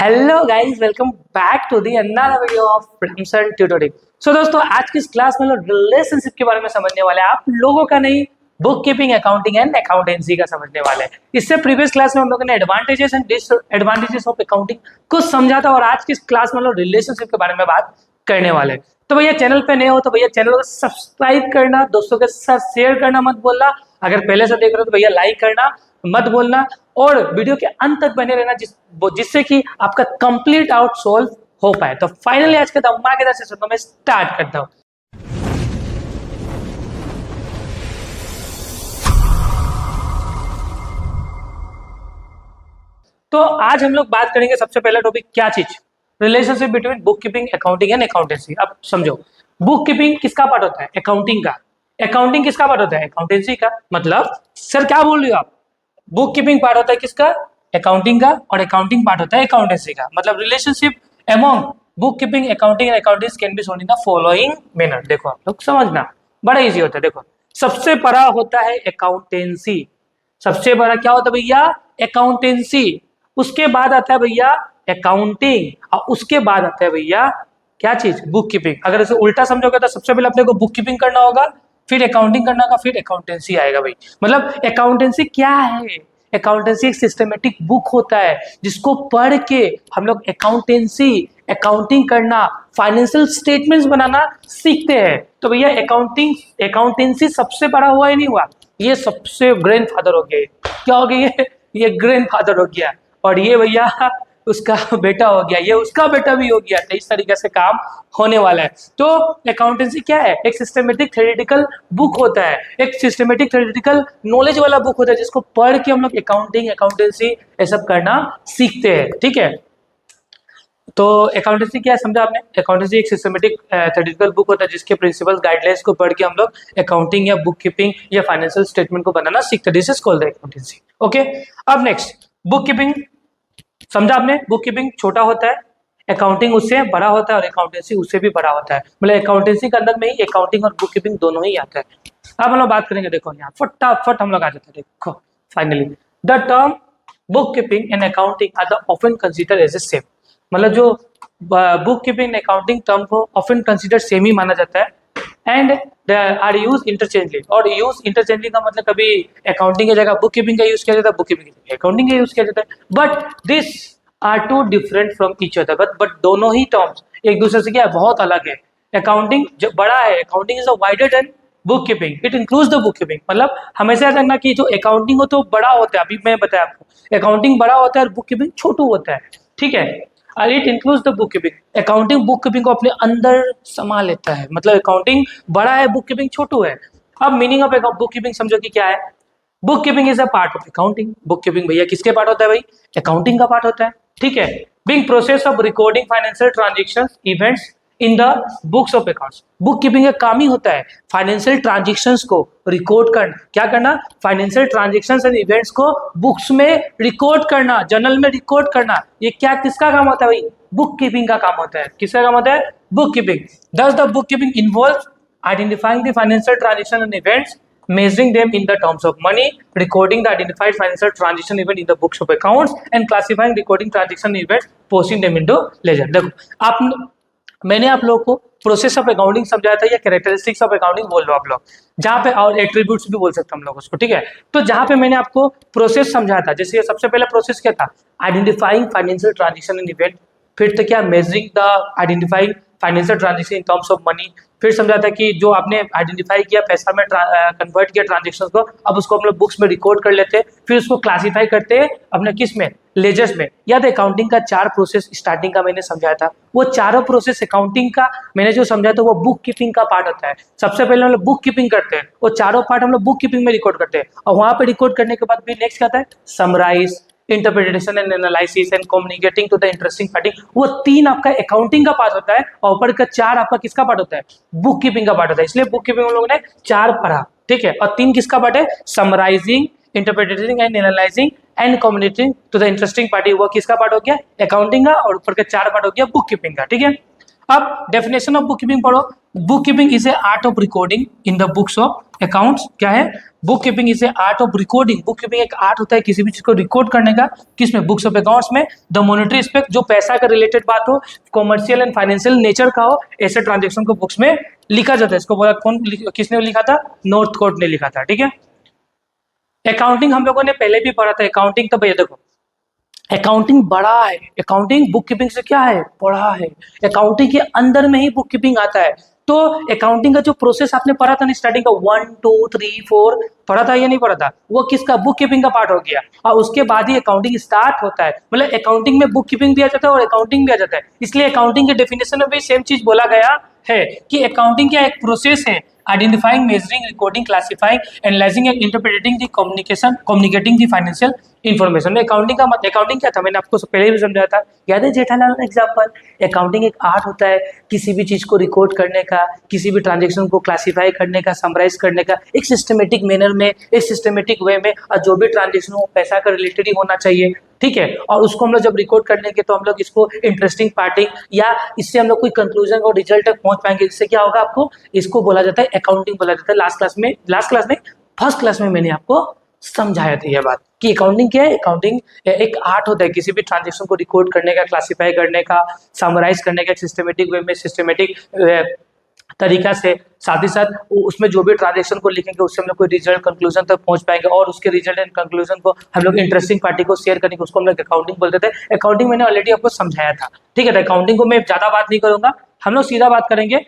Hello guys, welcome back to the another video of प्रिंसन tutorial. So दोस्तों, आज की इस क्लास में लोग रिलेशनशिप के बारे में समझने वाले हैं। आप लोगों का नहीं, book keeping, accounting and accountancy का समझने वाले हैं। इससे प्रीवियस क्लास में हम लोगों ने advantages and disadvantages of accounting को समझा था, और आज की इस क्लास में लोग रिलेशनशिप के बारे में बात करने वाले हैं। तो भैया चैनल पे नए हो तो भैया चैनल को सब्सक्राइब करना, दोस्तों के साथ शेयर करना मत भूलना। अगर पहले से देख रहे हो तो भैया लाइक करना मत भूलना, और वीडियो के अंत तक बने रहना जिससे कि आपका कंप्लीट आउट सोल्व हो पाए। तो फाइनली आज का धमाकेदार सेशन को मैं स्टार्ट करता हूं। तो आज हम लोग बात करेंगे सबसे पहला टॉपिक, क्या चीज, relationship between book keeping, accounting and accountancy. अब समझो, बुक कीपिंग किसका पार्ट होता है? अकाउंटिंग का। अकाउंटिंग किसका पार्ट होता है? अकाउंटेंसी का। मतलब सर क्या बोल रही हो आप? बुक कीपिंग पार्ट होता है किसका? अकाउंटिंग का, और अकाउंटिंग पार्ट होता है अकाउंटेंसी का। मतलब relationship among book keeping, accounting and accountancy can be shown in the following manner. देखो आप लोग समझना, बड़ा इजी होता है। देखो, सबसे बड़ा होता है अकाउंटेंसी। सबसे बड़ा क्या होता है भैया? अकाउंटेंसी। उसके बाद आता है भैया अकाउंटिंग, और उसके बाद आता है भैया क्या चीज? Book keeping. अगर इसे उल्टा समझोगे तो सबसे पहले अपने को बुक कीपिंग करना होगा, फिर अकाउंटिंग करना होगा, फिर अकाउंटेंसी आएगा भाई। मतलब अकाउंटेंसी क्या है? अकाउंटेंसी एक सिस्टमेटिक बुक होता है जिसको पढ़ के हम लोग अकाउंटेंसी, अकाउंटिंग करना, फाइनेंशियल स्टेटमेंट्स बनाना सीखते हैं। तो भैया अकाउंटेंसी सबसे बड़ा हुआ ही नहीं हुआ, ये सबसे ग्रैंडफादर हो गया। क्या हो गया? ये ग्रैंडफादर हो गया, और ये भैया उसका बेटा हो गया, ये उसका बेटा भी हो गया। तो इस तरीके से काम होने वाला है। तो अकाउंटेंसी क्या है? एक सिस्टमेटिक थ्योरेटिकल बुक होता है, एक सिस्टमेटिक थ्योरेटिकल नॉलेज वाला बुक होता है जिसको पढ़ के हम लोग अकाउंटिंग, अकाउंटेंसी ये सब करना सीखते हैं। ठीक है, तो अकाउंटेंसी क्या है समझा आपने? अकाउंटेंसी एक सिस्टमेटिक थ्योरेटिकल बुक होता है जिसके प्रिंसिपल गाइडलाइंस को पढ़ के हम लोग अकाउंटिंग या बुक कीपिंग या फाइनेंशियल स्टेटमेंट को बनाना सीखते हैं। This is called the accountancy. Okay, अब नेक्स्ट बुक कीपिंग समझा आपने। बुक कीपिंग छोटा होता है, अकाउंटिंग उससे बड़ा होता है, और अकाउंटेंसी उससे भी बड़ा होता है। मतलब अकाउंटेंसी के अंदर में ही अकाउंटिंग और बुक कीपिंग दोनों ही आता है। अब हम लोग बात करेंगे, देखो यहाँ फटाफट हम लोग आ जाते हैं। देखो finally the term bookkeeping and accounting are the often consider as a same. मतलब जो बुक कीपिंग अकाउंटिंग टर्म को ऑफन कंसीडर सेम ही माना जाता है, एंड आर यूज इंटरचेंजली। और यूज इंटरचेंजली का मतलब कभी अकाउंटिंग की जगह बुक कीपिंग का यूज किया जाता है, बुक कीपिंग की जगह अकाउंटिंग का यूज किया जाता है। But this are two different from each other. But दोनों ही टर्म्स एक दूसरे से क्या है? बहुत अलग है। अकाउंटिंग जो बड़ा है, accounting is a wider than book keeping, it includes the book keeping. मतलब हमेशा याद रखना कि जो अकाउंटिंग हो तो बड़ा होता है, अभी मैं बताया आपको, अकाउंटिंग बड़ा होता है और बुक कीपिंग छोटू होता है। ठीक है, और it includes the book keeping. Accounting book keeping को अपने अंदर समा लेता है। मतलब अकाउंटिंग बड़ा है, बुक कीपिंग छोटू है। अब मीनिंग ऑफ बुक कीपिंग समझो कि क्या है। Book keeping is a part of accounting. Book keeping भैया किसके पार्ट होता है भाई? अकाउंटिंग का पार्ट होता है। ठीक है, being process of recording financial transaction events in the books of accounts. Bookkeeping का काम ही होता है फाइनेंशियल ट्रांजेक्शंस को रिकॉर्ड करना। क्या करना? फाइनेंशियल ट्रांजेक्शंस एंड इवेंट्स को बुक्स में रिकॉर्ड करना, जर्नल में रिकॉर्ड करना। ये क्या किसका काम होता है भाई? बुक कीपिंग का काम होता है। किसका काम होता है? Book keeping. Thus the book keeping involve identifying the financial transaction and events, measuring them in the terms of money, recording the identified financial transaction event in the books of accounts, and classifying recording transaction events, posting them into ledger। देखो आप, मैंने आप लोगों को process of accounting समझाया था, या characteristics of accounting बोल लो आप लोग, जहाँ पे, और एट्रीब्यूट्स भी बोल सकते हैं हम लोग उसको। ठीक है, तो जहाँ पे मैंने आपको प्रोसेस समझाया था, जैसे सबसे पहला प्रोसेस क्या था? Identifying financial transaction and event. फिर तो क्या? Measuring the identifying financial transaction in terms of money. फिर समझा था कि जो आपने आइडेंटिफाई किया, पैसा में कन्वर्ट किया ट्रांजेक्शन को, अब उसको हम लोग बुक्स में रिकॉर्ड कर लेते हैं, फिर उसको क्लासीफाई करते हैं अपने किस में? लेजर्स में। याद है अकाउंटिंग का 4 प्रोसेस स्टार्टिंग का मैंने समझाया था। वो चारों प्रोसेस अकाउंटिंग का मैंने जो समझाया था वो बुक कीपिंग का पार्ट होता है। सबसे पहले हम लोग बुक कीपिंग करते हैं, वो चारों पार्ट हम लोग बुक कीपिंग में रिकॉर्ड करते हैं, और वहां पे रिकॉर्ड करने के बाद भी नेक्स्ट क्या आता है? Summarise, interpretation and analysis and communicating to the interesting party. वो 3 आपका अकाउंटिंग का पार्ट होता है, और ऊपर का 4 आपका किसका पार्ट होता है? बुक कीपिंग का पार्ट होता है। इसलिए बुक कीपिंग हम लोगों ने 4 पढ़ा। ठीक है, और 3 किसका पार्ट है? Summarising, interpreting and analysing and communicating to the interesting party. वो किसका पार्ट हो गया? अकाउंटिंग का, और ऊपर का 4 पार्ट हो गया बुक कीपिंग का। ठीक है, अब डेफिनेशन ऑफ बुक कीपिंग पढ़ो। Book keeping is a art of recording in the books of accounts. क्या है? Book keeping is a art of recording. Book keeping एक आर्ट होता है किसी भी चीज को रिकॉर्ड करने का, किसमें? बुक्स ऑफ अकाउंट्स में। द मॉनेटरी एस्पेक्ट, जो पैसा का रिलेटेड बात हो, कॉमर्शियल एंड फाइनेंशियल नेचर का हो, ऐसे ट्रांजेक्शन को बुक्स में लिखा जाता है। इसको बोला किसने लिखा था? नॉर्थ कोर्ट ने लिखा था। ठीक है। अकाउंटिंग हम लोगों ने पहले भी पढ़ा था। अकाउंटिंग तो भैया देखो, अकाउंटिंग बड़ा है। अकाउंटिंग बुक कीपिंग से क्या है? बड़ा है। अकाउंटिंग के अंदर में ही बुक कीपिंग आता है। तो अकाउंटिंग का जो प्रोसेस आपने पढ़ा था ना स्टार्टिंग का 1 2 3 4 पढ़ा था या नहीं पढ़ा था? वो किसका? बुक कीपिंग का पार्ट हो गया। और उसके बाद ही अकाउंटिंग स्टार्ट होता है। मतलब अकाउंटिंग में बुक कीपिंग भी आ जाता है और अकाउंटिंग भी आ जाता है। इसलिए अकाउंटिंग के डेफिनेशन में भी सेम चीज बोला गया है कि अकाउंटिंग क्या एक प्रोसेस है, identifying, measuring, recording, classifying, analysing and interpreting the communicating the financial information. Accounting का अकाउंटिंग क्या था? मैंने आपको पहले भी समझाया था, याद है जेठालाल एग्जाम्पल? अकाउंटिंग एक आर्ट होता है किसी भी चीज को रिकॉर्ड करने का, किसी भी ट्रांजेक्शन को क्लासिफाई करने का, समराइज करने का, एक सिस्टमेटिक मैनर में, एक सिस्टमेटिक वे में। और जो भी ट्रांजेक्शन हो पैसा का रिलेटेड ही होना चाहिए। ठीक है। और उसको हम लोग जब रिकॉर्ड कर लेंगे तो हम लोग इसको इंटरेस्टिंग पार्टिंग या इससे हम लोग कोई कंक्लूजन और रिजल्ट तक पहुंच पाएंगे। इससे क्या होगा? आपको इसको बोला जाता है अकाउंटिंग बोला जाता है। लास्ट क्लास में फर्स्ट क्लास में मैंने आपको समझाया था यह बात कि अकाउंटिंग क्या है। अकाउंटिंग एक आर्ट होता है किसी भी ट्रांजेक्शन को रिकॉर्ड करने का, क्लासिफाई करने का, समराइज करने का, एक सिस्टमेटिक वे में, सिस्टमेटिक तरीका से। साथ ही साथ उसमें जो भी ट्रांजेक्शन को लिखेंगे उससे हम लोग कोई रिजल्ट कंक्लूजन तक पहुंच पाएंगे और उसके रिजल्ट एंड कंक्लूजन को हम लोग इंटरेस्टिंग पार्टी को शेयर करेंगे, उसको हम लोग अकाउंटिंग बोलते थे। अकाउंटिंग मैंने ऑलरेडी आपको समझाया था। ठीक है। अकाउंटिंग को मैं ज्यादा बात नहीं करूंगा, हम लोग सीधा बात करेंगे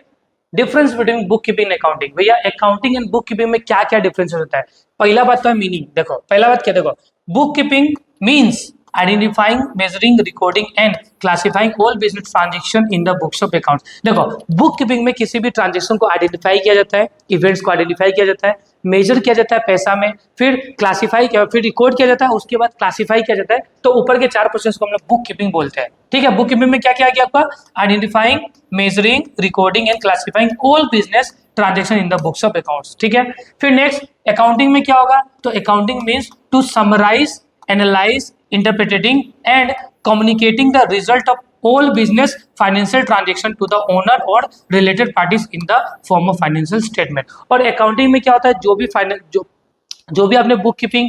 difference between book keeping and accounting. भैया अकाउंटिंग एंड बुक कीपिंग में क्या क्या डिफरेंस होता है? पहला बात तो है मीनिंग। देखो पहला बात क्या, देखो book keeping means identifying, measuring, recording and classifying all business transaction in the books of accounts. देखो बुक कीपिंग में किसी भी ट्रांजेक्शन को आइडेंटिफाई किया जाता है, इवेंट्स को आइडेंटिफाई किया जाता है, मेजर किया जाता है पैसा में, फिर क्लासिफाई किया, फिर रिकॉर्ड किया जाता है, उसके बाद क्लासिफाई किया जाता है। तो ऊपर के 4 प्रोसेस को हम लोग बुक कीपिंग बोलते हैं। ठीक है। बुक कीपिंग में क्या क्या आ गया आपका? Identifying, measuring, recording and classifying all business transaction in the books of accounts. ठीक है। फिर नेक्स्ट अकाउंटिंग में क्या होगा? तो accounting means to summarise, analyse, interpreting and communicating the result of all business financial transaction to the owner or related parties in the form of financial statement। और accounting में क्या होता है? जो भी आपने बुक कीपिंग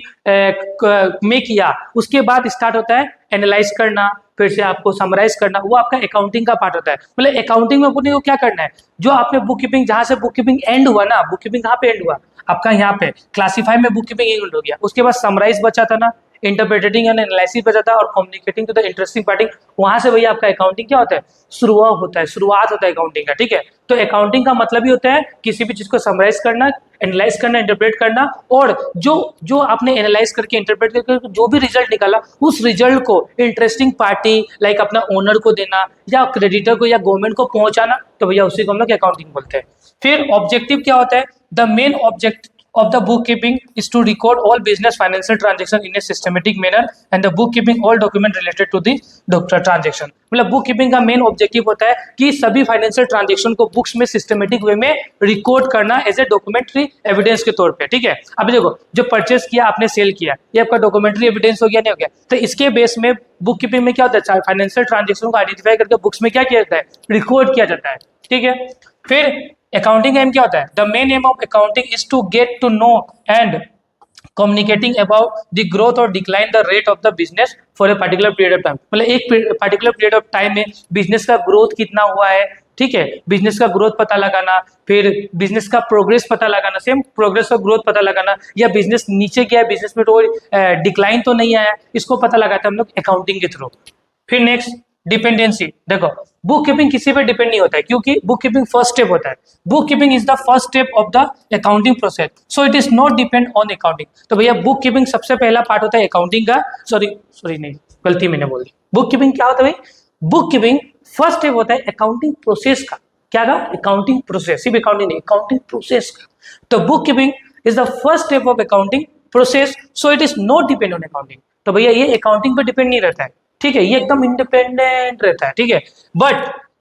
में किया उसके बाद स्टार्ट होता है एनालाइज करना, फिर से आपको समराइज करना, वो आपका अकाउंटिंग का पार्ट होता है। मतलब अकाउंटिंग में अपने को क्या करना है? जो आपने बुक कीपिंग, जहां से बुक कीपिंग एंड हुआ ना, बुक कीपिंग कहाँ पे एंड हुआ? आपका यहाँ पे क्लासिफाई में बुक कीपिंग एंड हो गया। उसके बाद समराइज बचा था ना, इंटरप्रेटिंग एंड एनालिसिस बचा था, और communicating to the interesting party. वहां से भैया आपका अकाउंटिंग क्या होता है? शुरुआत होता है अकाउंटिंग का। ठीक है। तो अकाउंटिंग का मतलब ही होता है किसी भी चीज को समराइज करना, एनालाइज करना, इंटरप्रेट करना, और जो आपने एनालाइज करके, इंटरप्रेट करके जो भी रिजल्ट निकाला उस रिजल्ट को इंटरेस्टिंग पार्टी लाइक अपना ओनर को देना या क्रेडिटर को या गवर्नमेंट को पहुंचाना। तो भैया उसी को हम लोग अकाउंटिंग बोलते हैं। फिर ऑब्जेक्टिव क्या होता है? The main object of the bookkeeping is to record all business financial transaction in a systematic manner and the bookkeeping all document related to the transaction। मतलब बुक कीपिंग का मेन ऑब्जेक्टिव होता है कि सभी financial transaction को books में systematic way में record करना एज ए डॉक्यूमेंट्री एविडेंस के तौर पे। ठीक है। अभी देखो जो परचेस किया आपने, सेल किया, ये आपका डॉक्यूमेंट्री एविडेंस हो गया, नहीं हो गया? तो इसके बेस में बुक कीपिंग में क्या होता है? फाइनेंशियल ट्रांजेक्शन को आइडेंटिफाई करके बुक्स में क्या किया जाता है? रिकॉर्ड किया जाता है। ठीक है। फिर अकाउंटिंग एम क्या होता है? The main aim of accounting is to get to know and communicating about the growth or decline the rate of the business for a particular period of time। मतलब एक particular period of time में business का growth कितना हुआ है। ठीक है। Business का ग्रोथ पता लगाना, फिर बिजनेस का प्रोग्रेस पता लगाना, सेम प्रोग्रेस और ग्रोथ पता लगाना, या बिजनेस नीचे गया, बिजनेस में तो डिक्लाइन तो नहीं आया, इसको पता लगाते हैं हम लोग अकाउंटिंग के थ्रू। फिर नेक्स्ट डिपेंडेंसी। देखो बुक कीपिंग किसी पे डिपेंड नहीं होता है क्योंकि बुक कीपिंग फर्स्ट स्टेप होता है। Book keeping is the first step of the accounting process, so it is not depend on accounting. तो भैया बुक कीपिंग सबसे पहला पार्ट होता है अकाउंटिंग का। सॉरी नहीं, गलती मैंने बोल दी। बुक कीपिंग क्या होता है भाई? बुक कीपिंग फर्स्ट स्टेप होता है अकाउंटिंग प्रोसेस का। क्या का? अकाउंटिंग प्रोसेस, सिर्फ अकाउंटिंग नहीं, अकाउंटिंग प्रोसेस का। तो book keeping is the first step of accounting process, so it is not depend on accounting. तो भैया ये अकाउंटिंग पर डिपेंड नहीं रहता है। ठीक है। ये एकदम इंडिपेंडेंट रहता है। ठीक है। But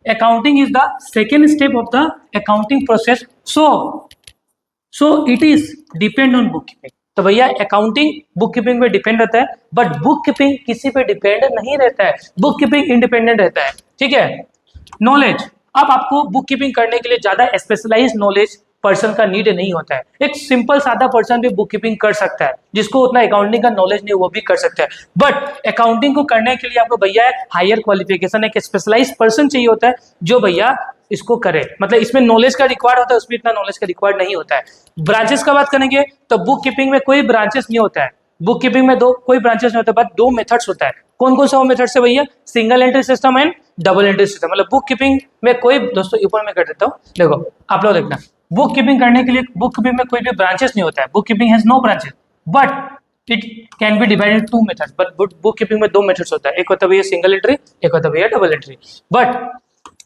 accounting is the second step of the accounting process, so it is depend on book keeping. तो भैया अकाउंटिंग बुक कीपिंग पे डिपेंड रहता है, बट बुक कीपिंग किसी पे डिपेंड नहीं रहता है। बुक कीपिंग इंडिपेंडेंट रहता है। ठीक है। नॉलेज। अब आपको बुक कीपिंग करने के लिए ज्यादा स्पेशलाइज नॉलेज पर्सन का नीड नहीं होता है। एक सिंपल सादा पर्सन भी बुक कीपिंग कर सकता है, जिसको उतना अकाउंटिंग का नॉलेज नहीं वो भी कर सकता है। बट अकाउंटिंग को करने के लिए आपको भैया हायर क्वालिफिकेशन, एक स्पेशलाइज पर्सन चाहिए होता है जो भैया इसको करे। मतलब इसमें नॉलेज का रिक्वायर्ड होता है, उसमें इतना नॉलेज का रिक्वायर्ड नहीं होता है। ब्रांचेस का बात करेंगे तो बुक कीपिंग में कोई ब्रांचेस नहीं होता है। बुक कीपिंग में कोई ब्रांचेस नहीं होता, बट 2 मेथड्स होता है। कौन कौन सा वो मेथड्स है भैया? Single entry system and double entry system. मतलब बुक कीपिंग में कोई, दोस्तों ऊपर में कर देता हूँ, देखो आप लोग देखना, बुक कीपिंग करने के लिए बुक कीपिंग में कोई भी ब्रांचेस नहीं होता है। Book keeping has no branches, but it can be divided in 2 methods. But bookkeeping में 2 मेथड्स होता है, एक होता है भैया सिंगल एंट्री, एक होता है भैया double entry. But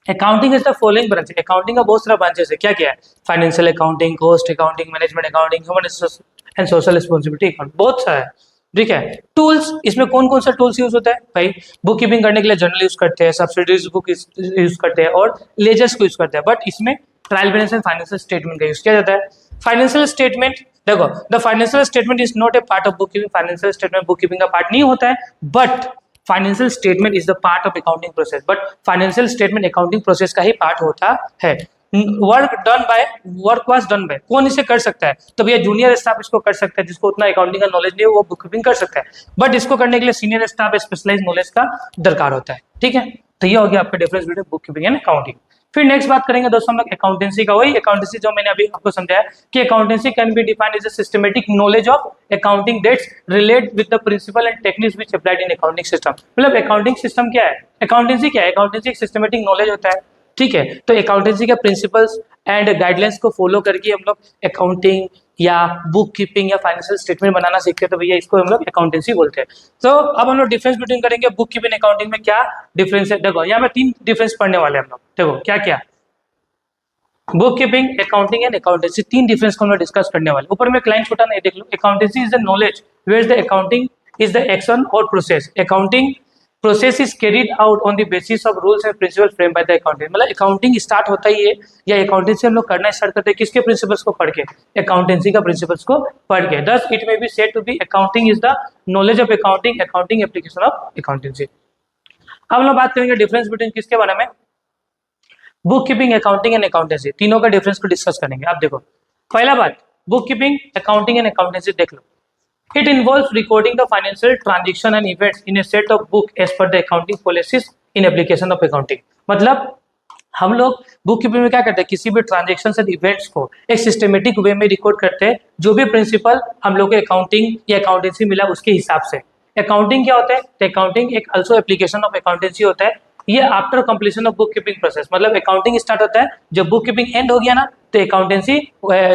accounting is the following branch. Accounting का बहुत सारा ब्रांचेस है। क्या क्या है? Financial accounting, cost accounting, management accounting, human and social responsibility account, बहुत सारा है। ठीक है। टूल्स, इसमें कौन कौन सा टूल्स यूज होता है भाई? बुक कीपिंग करने के लिए जर्नल यूज करते हैं, सब्सिडीज बुक यूज करते हैं और लेजर्स को यूज करते हैं। बट इसमें trial balance and financial statement का यूज किया जाता है। फाइनेंशियल स्टेटमेंट, देखो the financial statement is not a part of book keeping. Financial statement book keeping का पार्ट नहीं होता है, but financial statement is the part of accounting process. But financial statement accounting process का ही part होता है। Work was done by, कौन इसे कर सकता है? तो भैया जूनियर स्टाफ इसको कर सकता है, जिसको उतना अकाउंटिंग का नॉलेज नहीं है वो बुक कीपिंग कर सकता है। बट इसको करने के लिए सीनियर स्टाफ स्पेशलाइज नॉलेज का दरकार होता है। ठीक है, तो ये हो गया आपका difference between book keeping and accounting. फिर नेक्स्ट बात करेंगे दोस्तों हम लोग अकाउंटेंसी का। वही अकाउंटेंसी जो मैंने अभी आपको समझाया कि accountancy can be defined as a systematic knowledge of accounting that's relate with the principle and techniques which applied in accounting system. मतलब अकाउंटिंग सिस्टम क्या है? अकाउंटेंसी क्या है? अकाउंटेंसी एक सिस्टमैटिक नॉलेज होता है। ठीक है, तो अकाउंटेंसी के प्रिंसिपल्स एंड गाइडलाइंस को फॉलो करके हम लोग अकाउंटिंग या बुक कीपिंग या फाइनेंशियल स्टेटमेंट बनाना सीखते हैं, तो भैया इसको हम लोग अकाउंटेंसी बोलते हैं। तो अब हम लोग डिफरेंस बिटवीन करेंगे बुक कीपिंग अकाउंटिंग में क्या डिफरेंस है। देखो यहाँ पे 3 डिफरेंस पढ़ने वाले हैं हम लोग। देखो क्या क्या, book keeping, accounting and accountancy, 3 difference को हम लोग डिस्कस करने वाले। ऊपर में क्लाइंट छोटा नहीं, देख लो। Accountancy is the knowledge where the accounting is the action और process. Accounting process is carried out on the basis of rules and principle frame by the accountant. मतलब अकाउंटिंग स्टार्ट होता ही है या अकाउंटेंसी हम लोग करना स्टार्ट करते हैं किसके प्रिंसिपल्स को पढ़ के? अकाउंटेंसी का प्रिंसिपल्स को पढ़ के। Thus it may be said to be accounting is the knowledge of accounting, accounting application of accountancy. अब हम लोग बात करेंगे डिफरेंस बिटवीन किसके बारे में? Book keeping, accounting and accountancy, तीनों का डिफरेंस को डिस्कस करेंगे। आप देखो पहला बात, book keeping, accounting and accountancy देख लो। It involves recording the financial transaction and events in a set of book as per the accounting policies in application of accounting। मतलब हम लोग बुक कीपिंग में क्या करते हैं? किसी भी ट्रांजेक्शन एंड इवेंट्स को एक सिस्टमेटिक वे में रिकॉर्ड करते हैं, जो भी प्रिंसिपल हम लोग को अकाउंटिंग या अकाउंटेंसी मिला उसके हिसाब से। अकाउंटिंग क्या होता है? तो अकाउंटिंग एक अल्सो एप्लीकेशन ऑफ अकाउंटेंसी होता है। ये after completion of book keeping process, मतलब अकाउंटिंग स्टार्ट होता है, जब बुक कीपिंग एंड हो गया ना तो अकाउंटेंसी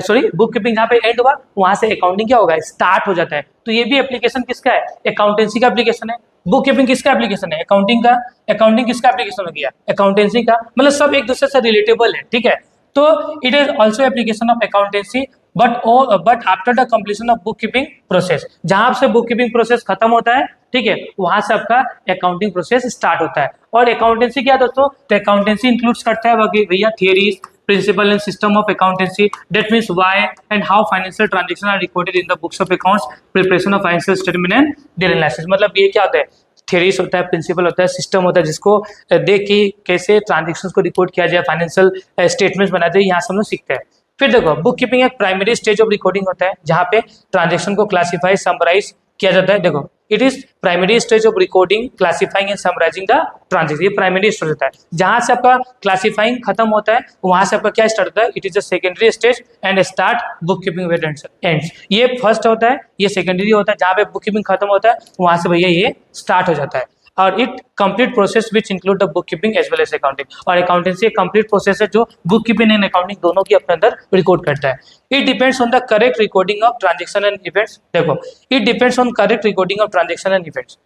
सॉरी बुक कीपिंग जहाँ पे एंड हुआ वहां से अकाउंटिंग क्या होगा? स्टार्ट हो जाता है। तो ये भी एप्लीकेशन किसका है? अकाउंटेंसी का एप्लीकेशन है। बुक कीपिंग किसका एप्लीकेशन है? अकाउंटिंग का। अकाउंटिंग किसका एप्लीकेशन हो गया? अकाउंटेंसी का। मतलब सब एक दूसरे से रिलेटेबल है। ठीक है, तो it is also application of accountancy but after the completion of book keeping process, जहां से बुक कीपिंग प्रोसेस खत्म होता है, ठीक है, वहां से आपका अकाउंटिंग प्रोसेस स्टार्ट होता है। और अकाउंटेंसी क्या दोस्तों? तो अकाउंटेंसी इंक्लूड्स करता है भैया theories, principle and system of accountancy, that means why and how financial transaction are recorded in the books of accounts, preparation of financial statement and their analysis. मतलब ये क्या होता है? थियरीज होता है, प्रिंसिपल होता है, सिस्टम होता है, जिसको देख के कैसे ट्रांजेक्शन को रिकॉर्ड किया जाए, फाइनेंशियल स्टेटमेंट्स बनाते हैं, यहाँ से हम लोग सीखते हैं। फिर देखो बुक कीपिंग एक प्राइमरी स्टेज ऑफ रिकॉर्डिंग होता है, जहाँ पे ट्रांजेक्शन को क्लासीफाई, समराइज किया जाता है। देखो it is primary stage of recording, classifying and summarising the transaction. ये प्राइमरी स्टेज होता है, जहां से आपका क्लासीफाइंग खत्म होता है वहां से आपका क्या स्टार्ट होता है? It is a secondary stage and start book keeping with ends. ये फर्स्ट होता है, ये सेकेंडरी होता है, जहां पे बुक कीपिंग खत्म होता है वहां से भैया ये स्टार्ट हो जाता है। और it complete process which include the book keeping as well as accounting. और अकाउंटेंसी एक कंप्लीट प्रोसेस है जो बुक कीपिंग एंड अकाउंटिंग दोनों की अपने अंदर रिकॉर्ड करता है। It depends on the correct recording of transaction and events. देखो it depends on correct recording of transaction and events.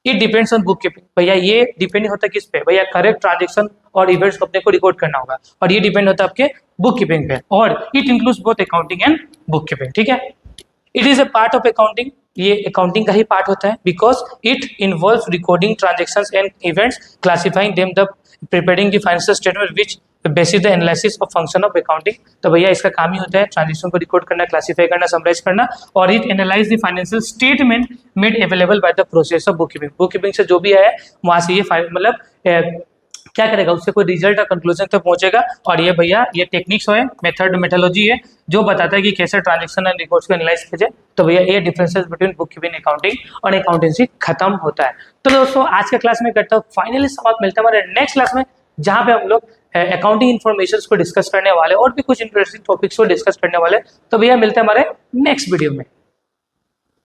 It depends on book keeping. भैया ये डिपेंड होता है किस पे? भैया करेक्ट ट्रांजेक्शन और इवेंट्स अपने को रिकॉर्ड करना होगा, और ये डिपेंड होता है आपके बुक कीपिंग पे। और it includes both accounting and book keeping. ठीक है, it is a part of accounting, ये अकाउंटिंग का ही पार्ट होता है, because it involves recording transactions and events, classifying them, the preparing the financial statement which basis the analysis of function of accounting. तो भैया इसका काम ही होता है ट्रांजेक्शन को रिकॉर्ड करना, क्लासिफाई करना, समराइज करना, और it analyse the financial statement made available by the process of book keeping. Book keeping से जो भी है वहां से ये मतलब क्या करेगा, उससे कोई रिजल्ट और कंक्लूजन तक पहुंचेगा। और ये भैया ये टेक्निक्स है, मेथड मेथोलॉजी है जो बताता है कि कैसे ट्रांजेक्शन एंड रिकॉर्ड्स को एनालाइज कीजिए। तो भैया ये differences between book keeping accounting और अकाउंटेंसी खत्म होता है। तो दोस्तों आज के क्लास में करता हूँ फाइनली समाप्त, मिलता है हमारे नेक्स्ट क्लास में जहाँ पे हम लोग अकाउंटिंग इन्फॉर्मेशन को डिस्कस करने वाले और भी कुछ इंटरेस्टिंग टॉपिक्स को डिस्कस करने वाले। तो भैया मिलते हैं हमारे नेक्स्ट वीडियो में।